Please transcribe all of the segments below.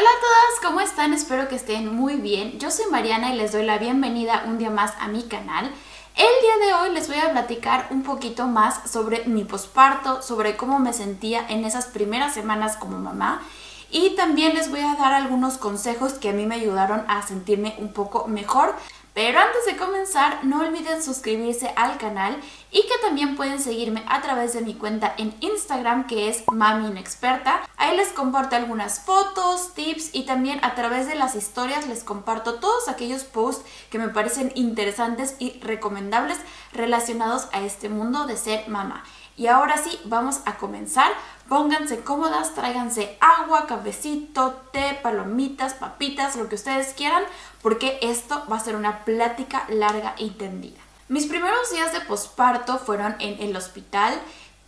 Hola a todas, ¿cómo están? Espero que estén muy bien. Yo soy Mariana y les doy la bienvenida un día más a mi canal. El día de hoy les voy a platicar un poquito más sobre mi posparto, sobre cómo me sentía en esas primeras semanas como mamá y también les voy a dar algunos consejos que a mí me ayudaron a sentirme un poco mejor. Pero antes de comenzar, no olviden suscribirse al canal y que también pueden seguirme a través de mi cuenta en Instagram, que es Mami Inexperta. Ahí les comparto algunas fotos, tips y también a través de las historias les comparto todos aquellos posts que me parecen interesantes y recomendables relacionados a este mundo de ser mamá. Y ahora sí, vamos a comenzar. Pónganse cómodas, tráiganse agua, cafecito, té, palomitas, papitas, lo que ustedes quieran, porque esto va a ser una plática larga y tendida. Mis primeros días de posparto fueron en el hospital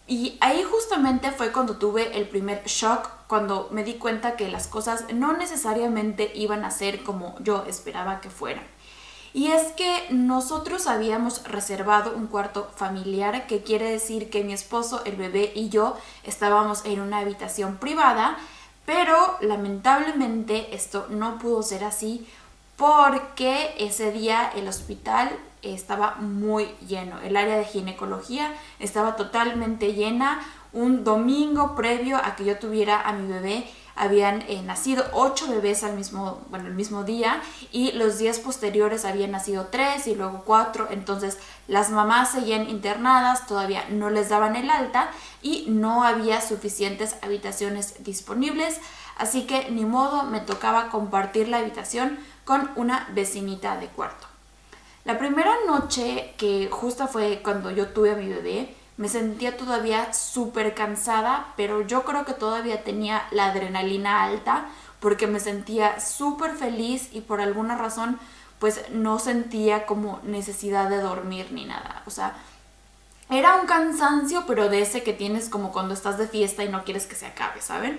y ahí justamente fue cuando tuve el primer shock, cuando me di cuenta que las cosas no necesariamente iban a ser como yo esperaba que fueran. Y es que nosotros habíamos reservado un cuarto familiar, que quiere decir que mi esposo, el bebé y yo estábamos en una habitación privada, pero lamentablemente esto no pudo ser así porque ese día el hospital estaba muy lleno. El área de ginecología estaba totalmente llena. Un domingo previo a que yo tuviera a mi bebé, habían nacido 8 bebés el mismo día, y los días posteriores habían nacido 3 y luego 4, entonces las mamás seguían internadas, todavía no les daban el alta y no había suficientes habitaciones disponibles, así que ni modo, me tocaba compartir la habitación con una vecinita de cuarto. La primera noche, que justo fue cuando yo tuve a mi bebé, me sentía todavía súper cansada, pero yo creo que todavía tenía la adrenalina alta porque me sentía súper feliz y por alguna razón pues no sentía como necesidad de dormir ni nada. O sea, era un cansancio, pero de ese que tienes como cuando estás de fiesta y no quieres que se acabe, ¿saben?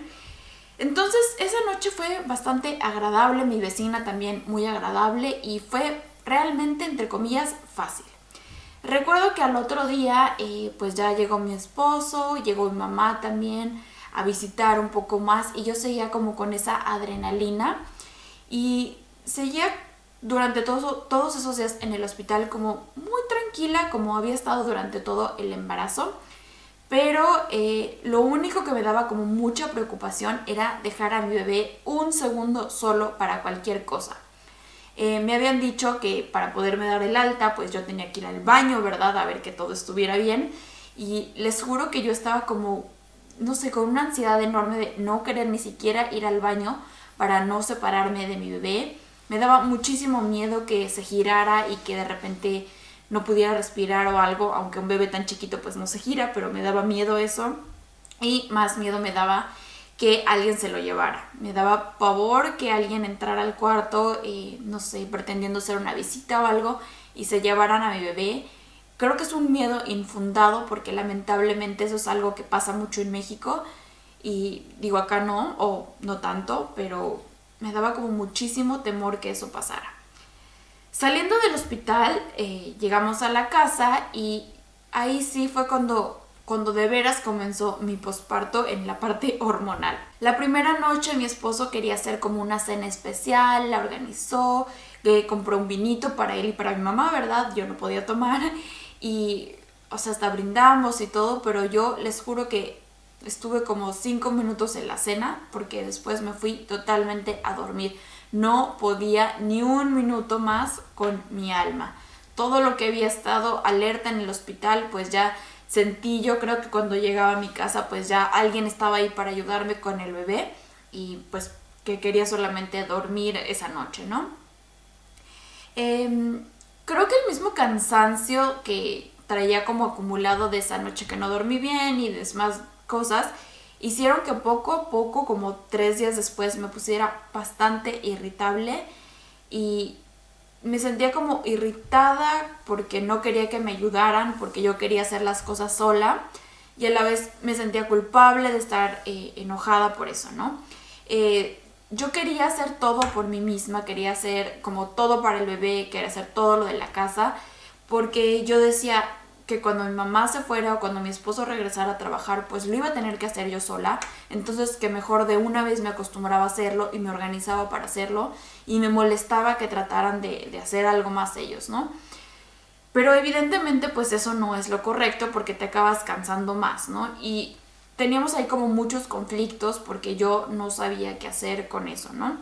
Entonces esa noche fue bastante agradable, mi vecina también muy agradable y fue realmente, entre comillas, fácil. Recuerdo que al otro día pues ya llegó mi esposo, llegó mi mamá también a visitar un poco más y yo seguía como con esa adrenalina y seguía durante todos esos días en el hospital como muy tranquila, como había estado durante todo el embarazo. Pero lo único que me daba como mucha preocupación era dejar a mi bebé un segundo solo para cualquier cosa. Me habían dicho que para poderme dar el alta, pues yo tenía que ir al baño, ¿verdad? A ver que todo estuviera bien. Y les juro que yo estaba como, no sé, con una ansiedad enorme de no querer ni siquiera ir al baño para no separarme de mi bebé. Me daba muchísimo miedo que se girara y que de repente no pudiera respirar o algo, aunque un bebé tan chiquito pues no se gira, pero me daba miedo eso. Y más miedo me daba que alguien se lo llevara. Me daba pavor que alguien entrara al cuarto, no sé, pretendiendo ser una visita o algo, y se llevaran a mi bebé. Creo que es un miedo infundado porque lamentablemente eso es algo que pasa mucho en México. Y digo, acá no, o no tanto, pero me daba como muchísimo temor que eso pasara. Saliendo del hospital, llegamos a la casa y ahí sí fue cuando de veras comenzó mi posparto en la parte hormonal. La primera noche mi esposo quería hacer como una cena especial, la organizó, compró un vinito para él y para mi mamá, ¿verdad? Yo no podía tomar y, o sea, hasta brindamos y todo, pero yo les juro que estuve como 5 minutos en la cena porque después me fui totalmente a dormir. No podía ni un minuto más con mi alma. Todo lo que había estado alerta en el hospital, pues ya sentí, yo creo que cuando llegaba a mi casa, pues ya alguien estaba ahí para ayudarme con el bebé y pues que quería solamente dormir esa noche, ¿no? Creo que el mismo cansancio que traía como acumulado de esa noche que no dormí bien y demás cosas, hicieron que poco a poco, como 3 días después, me pusiera bastante irritable y me sentía como irritada porque no quería que me ayudaran, porque yo quería hacer las cosas sola y a la vez me sentía culpable de estar enojada por eso, ¿no? Yo quería hacer todo por mí misma, quería hacer como todo para el bebé, quería hacer todo lo de la casa, porque yo decía, que cuando mi mamá se fuera o cuando mi esposo regresara a trabajar, pues lo iba a tener que hacer yo sola. Entonces que mejor de una vez me acostumbraba a hacerlo y me organizaba para hacerlo, y me molestaba que trataran de hacer algo más ellos, ¿no? Pero evidentemente pues eso no es lo correcto porque te acabas cansando más, ¿no? Y teníamos ahí como muchos conflictos porque yo no sabía qué hacer con eso, ¿no?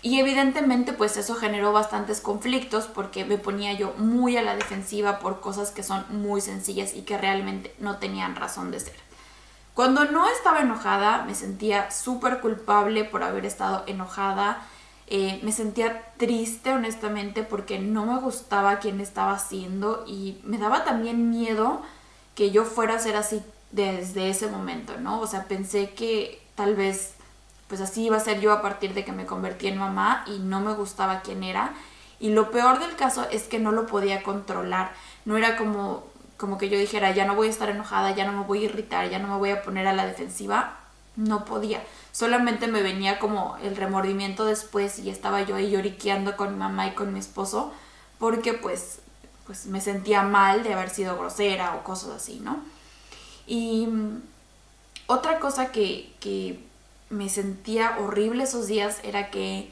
Y evidentemente pues eso generó bastantes conflictos porque me ponía yo muy a la defensiva por cosas que son muy sencillas y que realmente no tenían razón de ser. Cuando no estaba enojada me sentía súper culpable por haber estado enojada. Me sentía triste honestamente porque no me gustaba quién estaba haciendo y me daba también miedo que yo fuera a ser así desde ese momento, ¿no? O sea, pensé que tal vez pues así iba a ser yo a partir de que me convertí en mamá y no me gustaba quién era. Y lo peor del caso es que no lo podía controlar. No era como que yo dijera, ya no voy a estar enojada, ya no me voy a irritar, ya no me voy a poner a la defensiva. No podía. Solamente me venía como el remordimiento después y estaba yo ahí lloriqueando con mi mamá y con mi esposo porque pues me sentía mal de haber sido grosera o cosas así, ¿no? Y otra cosa que me sentía horrible esos días era que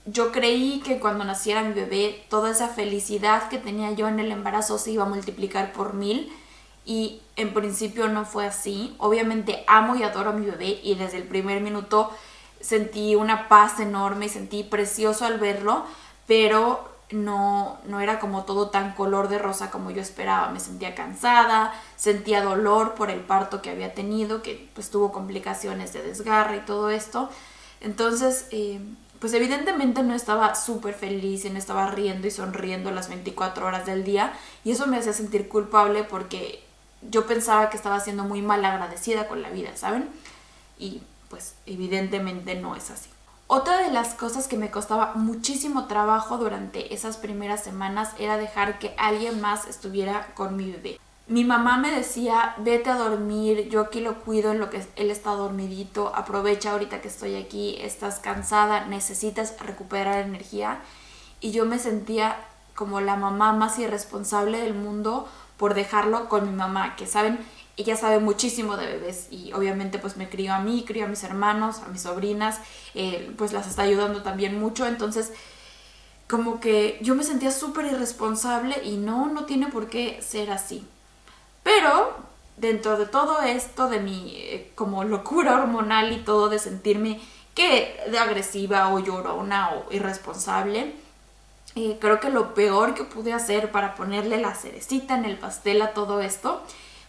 yo creí que cuando naciera mi bebé toda esa felicidad que tenía yo en el embarazo se iba a multiplicar por 1000 y en principio no fue así. Obviamente amo y adoro a mi bebé y desde el primer minuto sentí una paz enorme y sentí precioso al verlo, pero no era como todo tan color de rosa como yo esperaba. Me sentía cansada, sentía dolor por el parto que había tenido, que pues tuvo complicaciones de desgarre y todo esto. Entonces, pues evidentemente no estaba súper feliz y no estaba riendo y sonriendo las 24 horas del día, y eso me hacía sentir culpable porque yo pensaba que estaba siendo muy mal agradecida con la vida, ¿saben? Y pues evidentemente no es así. Otra de las cosas que me costaba muchísimo trabajo durante esas primeras semanas era dejar que alguien más estuviera con mi bebé. Mi mamá me decía, vete a dormir, yo aquí lo cuido en lo que él está dormidito, aprovecha ahorita que estoy aquí, estás cansada, necesitas recuperar energía. Y yo me sentía como la mamá más irresponsable del mundo por dejarlo con mi mamá, que saben, ella sabe muchísimo de bebés y obviamente pues me crió a mí, crió a mis hermanos, a mis sobrinas, pues las está ayudando también mucho. Entonces como que yo me sentía súper irresponsable y no tiene por qué ser así. Pero dentro de todo esto de mi como locura hormonal y todo de sentirme que de agresiva o llorona o irresponsable, creo que lo peor que pude hacer para ponerle la cerecita en el pastel a todo esto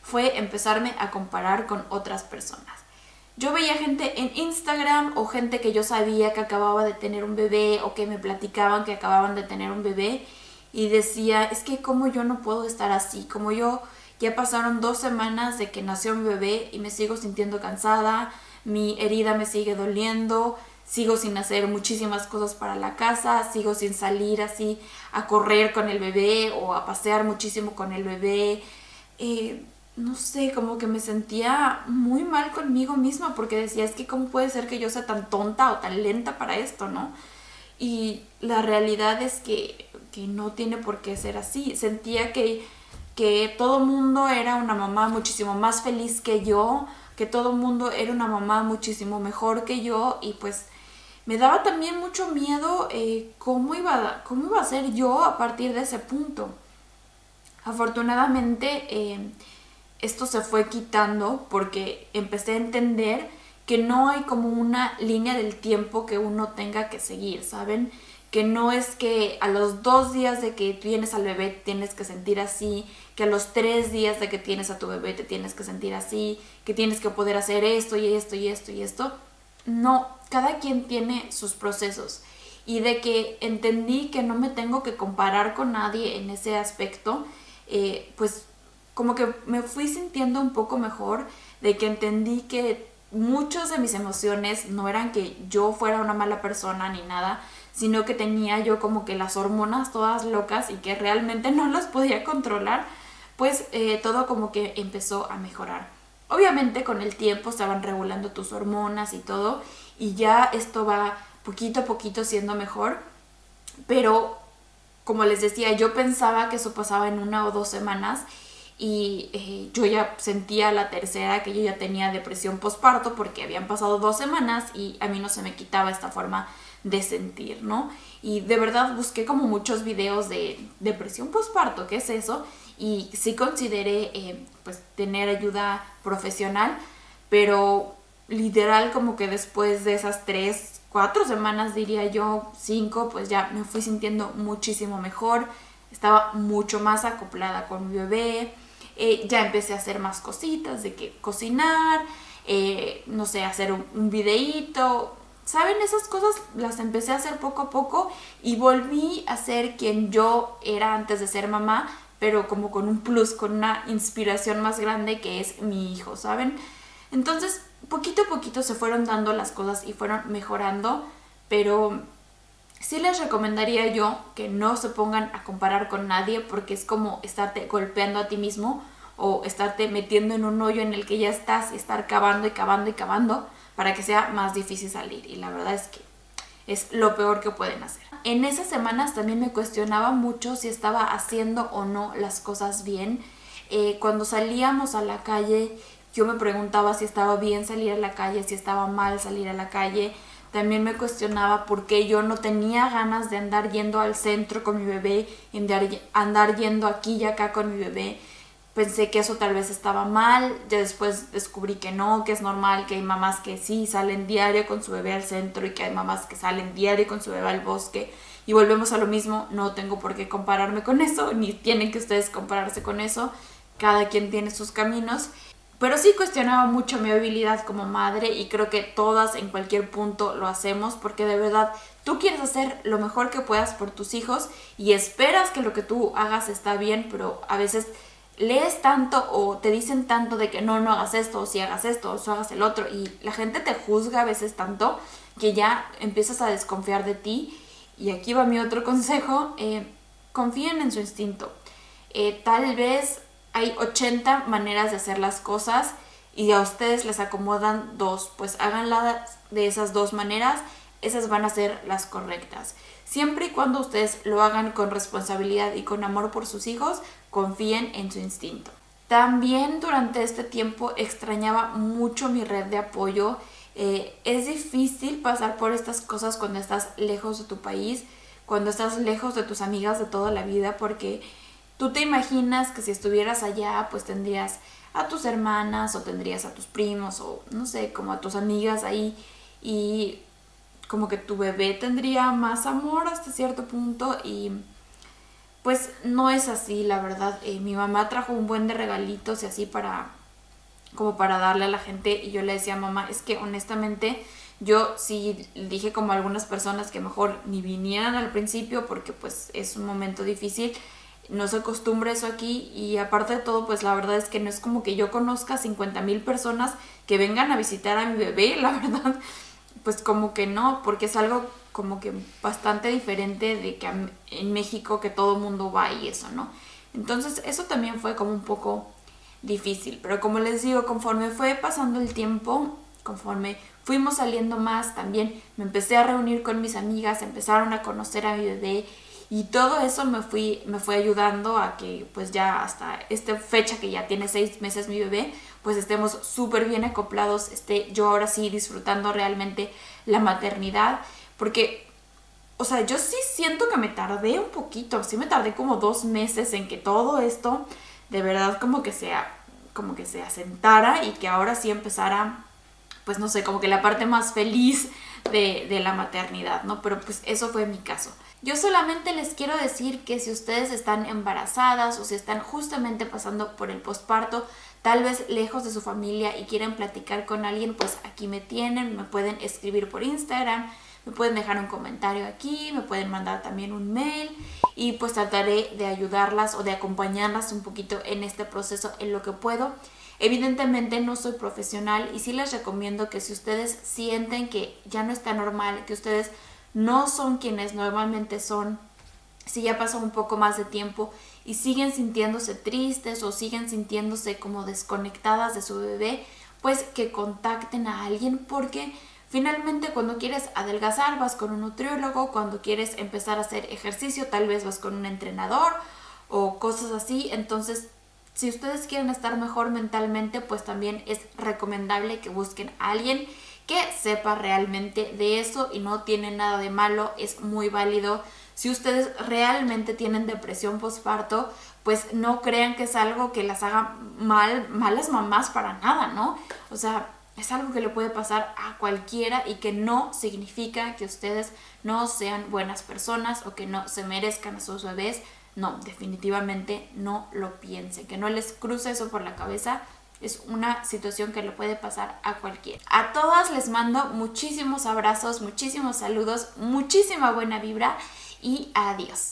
fue empezarme a comparar con otras personas. Yo veía gente en Instagram o gente que yo sabía que acababa de tener un bebé o que me platicaban que acababan de tener un bebé y decía, es que como yo no puedo estar así, como yo ya pasaron 2 semanas de que nació mi bebé y me sigo sintiendo cansada, mi herida me sigue doliendo, sigo sin hacer muchísimas cosas para la casa, sigo sin salir así a correr con el bebé o a pasear muchísimo con el bebé. No sé, como que me sentía muy mal conmigo misma porque decía, es que cómo puede ser que yo sea tan tonta o tan lenta para esto, ¿no? Y la realidad es que no tiene por qué ser así. Sentía que todo mundo era una mamá muchísimo más feliz que yo, que todo mundo era una mamá muchísimo mejor que yo, y pues me daba también mucho miedo cómo iba a ser yo a partir de ese punto. Afortunadamente esto se fue quitando porque empecé a entender que no hay como una línea del tiempo que uno tenga que seguir, ¿saben? Que no es que a los 2 días de que tienes al bebé tienes que sentir así, que a los 3 días de que tienes a tu bebé te tienes que sentir así, que tienes que poder hacer esto y esto y esto y esto. No, cada quien tiene sus procesos, y de que entendí que no me tengo que comparar con nadie en ese aspecto, pues como que me fui sintiendo un poco mejor, de que entendí que muchas de mis emociones no eran que yo fuera una mala persona ni nada, sino que tenía yo como que las hormonas todas locas y que realmente no las podía controlar. Pues todo como que empezó a mejorar. Obviamente con el tiempo se van regulando tus hormonas y todo, y ya esto va poquito a poquito siendo mejor, pero como les decía, yo pensaba que eso pasaba en 1 o 2 semanas, y yo ya sentía la tercera, que yo ya tenía depresión postparto porque habían pasado 2 semanas y a mí no se me quitaba esta forma de sentir, ¿no? Y de verdad busqué como muchos videos de depresión postparto, ¿qué es eso? Y sí consideré pues tener ayuda profesional, pero literal como que después de esas 3, 4 semanas, diría yo, 5, pues ya me fui sintiendo muchísimo mejor, estaba mucho más acoplada con mi bebé, ya empecé a hacer más cositas de que cocinar, no sé, hacer un videíto, ¿saben? Esas cosas las empecé a hacer poco a poco y volví a ser quien yo era antes de ser mamá, pero como con un plus, con una inspiración más grande que es mi hijo, ¿saben? Entonces, poquito a poquito se fueron dando las cosas y fueron mejorando, pero sí les recomendaría yo que no se pongan a comparar con nadie porque es como estarte golpeando a ti mismo o estarte metiendo en un hoyo en el que ya estás y estar cavando y cavando y cavando para que sea más difícil salir. Y la verdad es que es lo peor que pueden hacer. En esas semanas también me cuestionaba mucho si estaba haciendo o no las cosas bien. Cuando salíamos a la calle, yo me preguntaba si estaba bien salir a la calle, si estaba mal salir a la calle. También me cuestionaba por qué yo no tenía ganas de andar yendo al centro con mi bebé, andar yendo aquí y acá con mi bebé. Pensé que eso tal vez estaba mal, ya después descubrí que no, que es normal, que hay mamás que sí salen diario con su bebé al centro y que hay mamás que salen diario con su bebé al bosque y volvemos a lo mismo, no tengo por qué compararme con eso, ni tienen que ustedes compararse con eso, cada quien tiene sus caminos, pero sí cuestionaba mucho mi habilidad como madre y creo que todas en cualquier punto lo hacemos porque de verdad tú quieres hacer lo mejor que puedas por tus hijos y esperas que lo que tú hagas está bien, pero a veces lees tanto o te dicen tanto de que no hagas esto, o si hagas esto, o si hagas el otro, y la gente te juzga a veces tanto que ya empiezas a desconfiar de ti. Y aquí va mi otro consejo, confíen en su instinto. Tal vez hay 80 maneras de hacer las cosas y a ustedes les acomodan 2, pues háganla de esas 2 maneras, esas van a ser las correctas. Siempre y cuando ustedes lo hagan con responsabilidad y con amor por sus hijos, confíen en su instinto. También durante este tiempo extrañaba mucho mi red de apoyo. Es difícil pasar por estas cosas cuando estás lejos de tu país, cuando estás lejos de tus amigas de toda la vida, porque tú te imaginas que si estuvieras allá, pues tendrías a tus hermanas o tendrías a tus primos o no sé, como a tus amigas ahí y como que tu bebé tendría más amor hasta cierto punto y pues no es así, la verdad. Mi mamá trajo un buen de regalitos y así como para darle a la gente y yo le decía a mamá, es que honestamente yo sí dije como a algunas personas que mejor ni vinieran al principio porque pues es un momento difícil, no se acostumbra eso aquí y aparte de todo pues la verdad es que no es como que yo conozca 50,000 personas que vengan a visitar a mi bebé, la verdad pues como que no, porque es algo como que bastante diferente de que en México que todo el mundo va y eso, ¿no? Entonces eso también fue como un poco difícil, pero como les digo, conforme fue pasando el tiempo, conforme fuimos saliendo más, también me empecé a reunir con mis amigas, empezaron a conocer a mi bebé y todo eso me fue ayudando a que pues ya hasta esta fecha que ya tiene 6 meses mi bebé, pues estemos súper bien acoplados, yo ahora sí disfrutando realmente la maternidad, porque, o sea, yo sí siento que me tardé un poquito, sí me tardé como 2 meses en que todo esto de verdad como que se asentara y que ahora sí empezara, pues no sé, como que la parte más feliz de la maternidad, ¿no? Pero pues eso fue mi caso. Yo solamente les quiero decir que si ustedes están embarazadas o si están justamente pasando por el posparto, tal vez lejos de su familia y quieren platicar con alguien, pues aquí me tienen, me pueden escribir por Instagram, me pueden dejar un comentario aquí, me pueden mandar también un mail y pues trataré de ayudarlas o de acompañarlas un poquito en este proceso en lo que puedo. Evidentemente no soy profesional y sí les recomiendo que si ustedes sienten que ya no está normal, que ustedes no son quienes normalmente son, si ya pasó un poco más de tiempo y siguen sintiéndose tristes o siguen sintiéndose como desconectadas de su bebé, pues que contacten a alguien porque finalmente cuando quieres adelgazar vas con un nutriólogo, cuando quieres empezar a hacer ejercicio tal vez vas con un entrenador o cosas así, entonces Si ustedes quieren estar mejor mentalmente, pues también es recomendable que busquen a alguien que sepa realmente de eso y no tiene nada de malo, es muy válido. Si ustedes realmente tienen depresión postparto, pues no crean que es algo que las haga malas mamás para nada, ¿no? O sea, es algo que le puede pasar a cualquiera y que no significa que ustedes no sean buenas personas o que no se merezcan a sus bebés. No, definitivamente no lo piensen, que no les cruce eso por la cabeza. Es una situación que le puede pasar a cualquiera. A todas les mando muchísimos abrazos, muchísimos saludos, muchísima buena vibra y adiós.